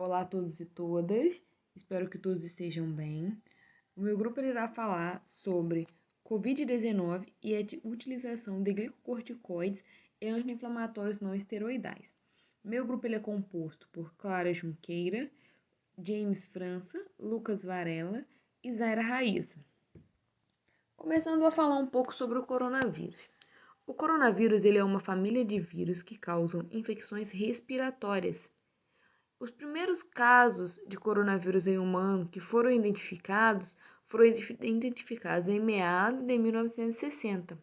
Olá a todos e todas, espero que todos estejam bem. O meu grupo irá falar sobre Covid-19 e a utilização de glicocorticoides e anti-inflamatórios não esteroidais. Meu grupo é composto por Clara Junqueira, James França, Lucas Varela e Zaira Raíssa. Começando a falar um pouco sobre o coronavírus. O coronavírus é uma família de vírus que causam infecções respiratórias. Os primeiros casos de coronavírus em humano que foram identificados em meados de 1960.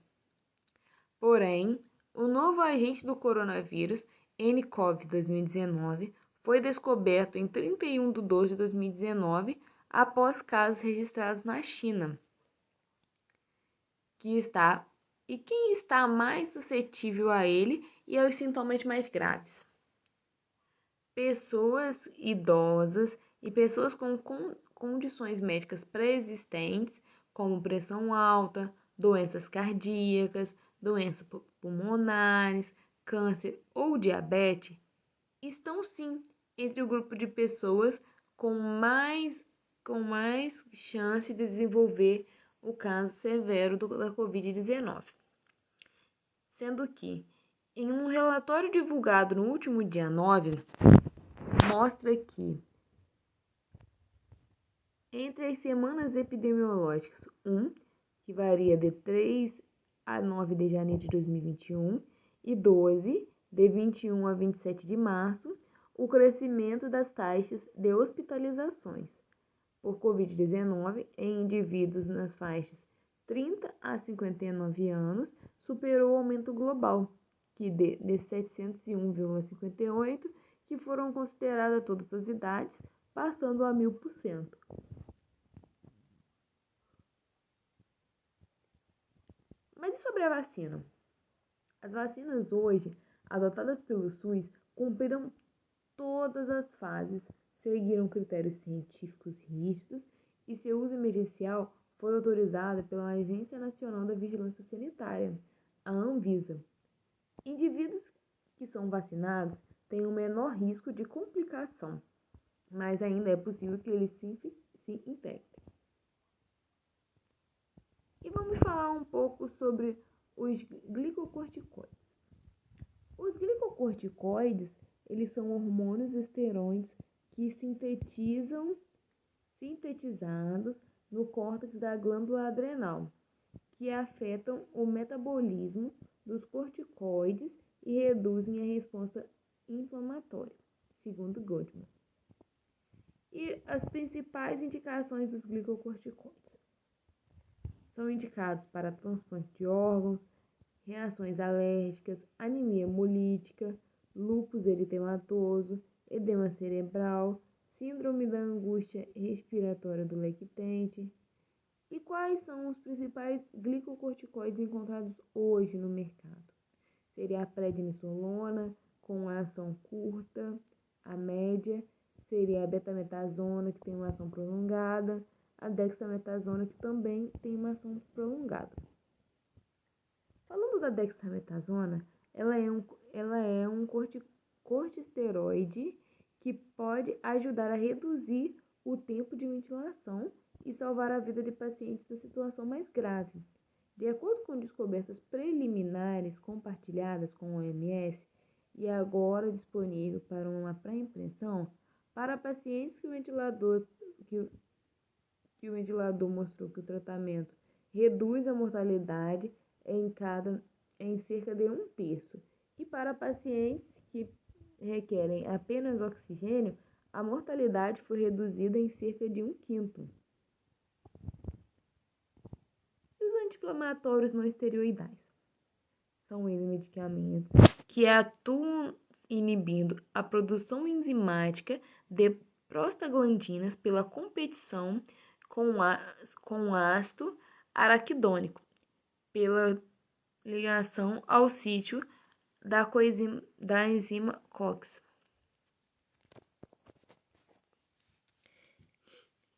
Porém, o novo agente do coronavírus, nCoV 2019, foi descoberto em 31 de 12 de 2019 após casos registrados na China. Quem está mais suscetível a ele e aos sintomas mais graves? Pessoas idosas e pessoas com condições médicas pré-existentes, como pressão alta, doenças cardíacas, doenças pulmonares, câncer ou diabetes, estão sim entre o grupo de pessoas com mais chance de desenvolver o caso severo da Covid-19. Sendo que, em um relatório divulgado no último dia 9, mostra que entre as semanas epidemiológicas 1, que varia de 3 a 9 de janeiro de 2021, e 12, de 21 a 27 de março, o crescimento das taxas de hospitalizações por Covid-19 em indivíduos nas faixas 30 a 59 anos superou o aumento global, que de 701,58, que foram consideradas todas as idades, passando a 1000%. Mas e sobre a vacina? As vacinas hoje, adotadas pelo SUS, cumpriram todas as fases, seguiram critérios científicos rígidos e seu uso emergencial foi autorizado pela Agência Nacional da Vigilância Sanitária, a Anvisa. Indivíduos que são vacinados têm um menor risco de complicação, mas ainda é possível que eles se infectem. E vamos falar um pouco sobre os glicocorticoides. Os glicocorticoides, eles são hormônios esteroides que sintetizados no córtex da glândula adrenal, que afetam o metabolismo dos corticoides e reduzem a resposta inflamatória, segundo Goldman. E as principais indicações dos glicocorticoides são indicados para transplante de órgãos, reações alérgicas, anemia hemolítica, lúpus eritematoso, edema cerebral, síndrome da angústia respiratória do lactente. E quais são os principais glicocorticoides encontrados hoje no mercado? Seria a prednisolona, com ação curta, a média, seria a betametasona, que tem uma ação prolongada, a dexametasona, que também tem uma ação prolongada. Falando da dexametasona, ela é um corticosteroide que pode ajudar a reduzir o tempo de ventilação e salvar a vida de pacientes na situação mais grave. De acordo com descobertas preliminares compartilhadas com a OMS e agora disponível para uma pré-impressão, para pacientes que o ventilador mostrou que o tratamento reduz a mortalidade em cerca de 1/3. E para pacientes que requerem apenas oxigênio, a mortalidade foi reduzida em cerca de 1/5. E os anti-inflamatórios não esteroidais? São eles medicamentos que atuam inibindo a produção enzimática de prostaglandinas pela competição com ácido araquidônico, pela ligação ao sítio da enzima COX.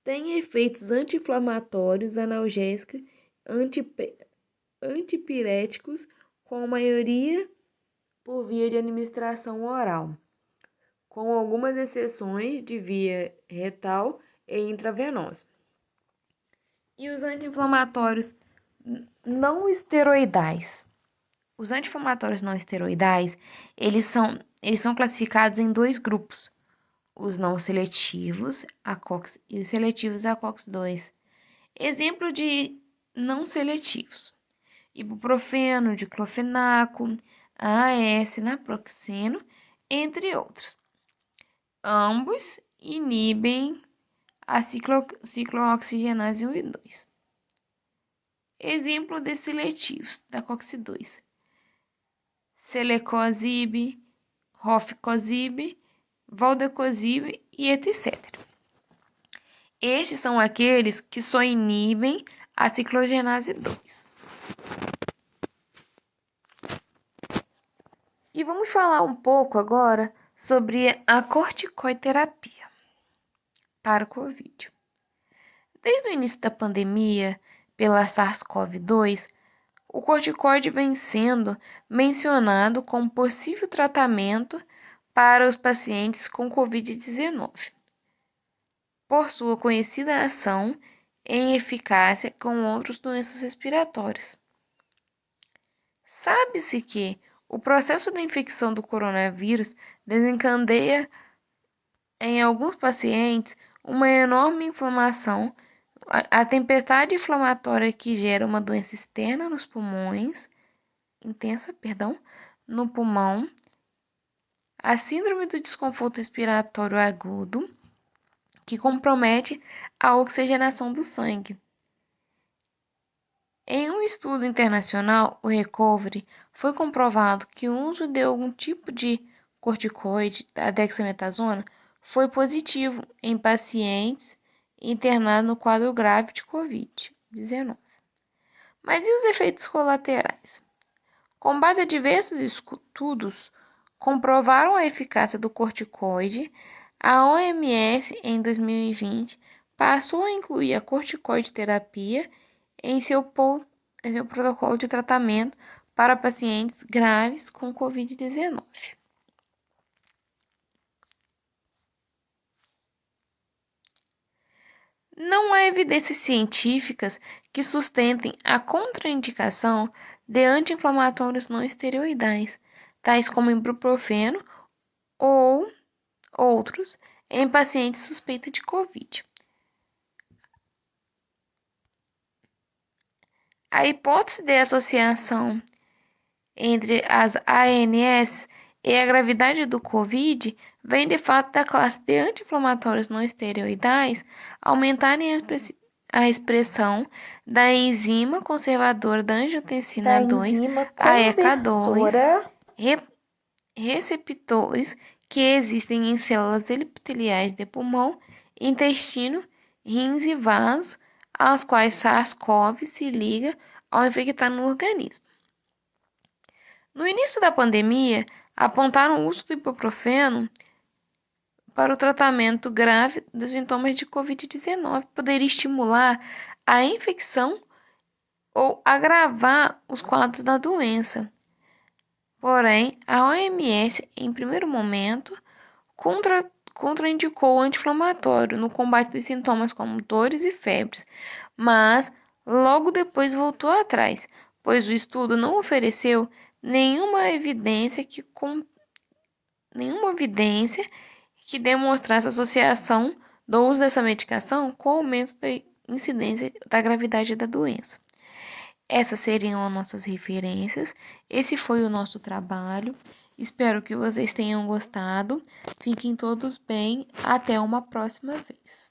Tem efeitos anti-inflamatórios, analgésicos, antipiréticos, com a maioria por via de administração oral. com algumas exceções de via retal e intravenosa. E os anti-inflamatórios não esteroidais. Os anti-inflamatórios não esteroidais, eles são classificados em dois grupos: os não seletivos, ACOX, e os seletivos, ACOX-2. Exemplo de não seletivos: ibuprofeno, diclofenaco, AS, naproxeno, entre outros. Ambos inibem a ciclooxigenase 1 e 2. Exemplo de seletivos da COX-2: Celecoxib, Rofecoxib, Valdecoxib e etc. Estes são aqueles que só inibem a ciclooxigenase 2. E vamos falar um pouco agora sobre a corticoterapia para o Covid. Desde o início da pandemia pela SARS-CoV-2, o corticoide vem sendo mencionado como possível tratamento para os pacientes com Covid-19, por sua conhecida ação em eficácia com outras doenças respiratórias. Sabe-se que o processo da infecção do coronavírus desencadeia em alguns pacientes uma enorme inflamação, a tempestade inflamatória que gera uma doença externa nos pulmões, no pulmão, a síndrome do desconforto respiratório agudo, que compromete a oxigenação do sangue. Em um estudo internacional, o RECOVERY, foi comprovado que o uso de algum tipo de corticoide, a dexametasona, foi positivo em pacientes internados no quadro grave de Covid-19. Mas e os efeitos colaterais? Com base em diversos estudos, comprovaram a eficácia do corticoide, a OMS, em 2020, passou a incluir a corticoide terapia em seu protocolo de tratamento para pacientes graves com Covid-19. Não há evidências científicas que sustentem a contraindicação de anti-inflamatórios não esteroidais, tais como ibuprofeno ou outros, em pacientes suspeitos de Covid. A hipótese de associação entre as ANS e a gravidade do Covid vem de fato da classe de anti-inflamatórios não esteroidais aumentarem a expressão da enzima conservadora da angiotensina 2, a ECA2, receptores que existem em células epiteliais de pulmão, intestino, rins e vasos, aos quais SARS-CoV se liga ao infectar no organismo. No início da pandemia, apontaram o uso do ibuprofeno para o tratamento grave dos sintomas de Covid-19, poderia estimular a infecção ou agravar os quadros da doença. Porém, a OMS, em primeiro momento, contraindicou o anti-inflamatório no combate dos sintomas como dores e febres, mas logo depois voltou atrás, pois o estudo não ofereceu nenhuma evidência que demonstrasse associação do uso dessa medicação com o aumento da incidência da gravidade da doença. Essas seriam as nossas referências. Esse foi o nosso trabalho. Espero que vocês tenham gostado. Fiquem todos bem. Até uma próxima vez.